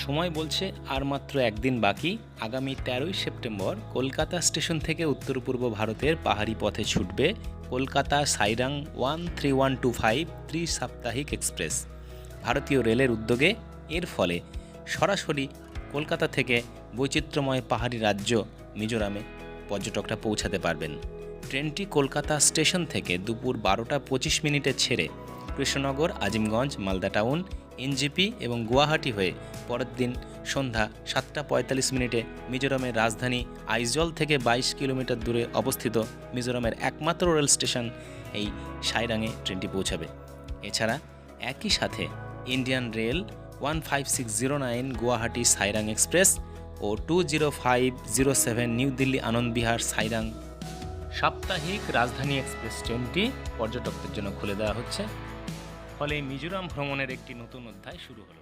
সময় বলছে আর মাত্র একদিন বাকি। আগামী 13ই সেপ্টেম্বর কলকাতা স্টেশন থেকে উত্তর পূর্ব ভারতের পাহাড়ি পথে ছুটবে কলকাতা সাইরাং 13125 ত্রি-সাপ্তাহিক এক্সপ্রেস। ভারতীয় রেলের উদ্যোগে এর ফলে সরাসরি কলকাতা থেকে বৈচিত্র্যময় পাহাড়ি রাজ্য মিজোরামে পর্যটকরা পৌঁছাতে পারবেন। ট্রেনটি কলকাতা স্টেশন থেকে দুপুর 12টা 25 মিনিটে ছেড়ে কৃষ্ণনগর, আজিমগঞ্জ, মালদা টাউন, এনজেপি এবং গুয়াহাটি হয়ে পরের দিন সন্ধ্যা 7টা 45 মিনিটে মিজোরামের রাজধানী আইজল থেকে 22 কিলোমিটার দূরে অবস্থিত মিজোরামের একমাত্র রেল স্টেশন এই সাইরাংয়ে ট্রেনটি পৌঁছাবে। এছাড়া একই সাথে Indian rail 15609 Guwahati Sairang express ও 20507 নিউ দিল্লি আনন্দ বিহার সাইরাং সাপ্তাহিক রাজধানী এক্সপ্রেস ট্রেনটি পর্যটকদের জন্য খুলে দেওয়া হচ্ছে। ফলে মিজোরাম ভ্রমণের একটি নতুন অধ্যায় শুরু হলো।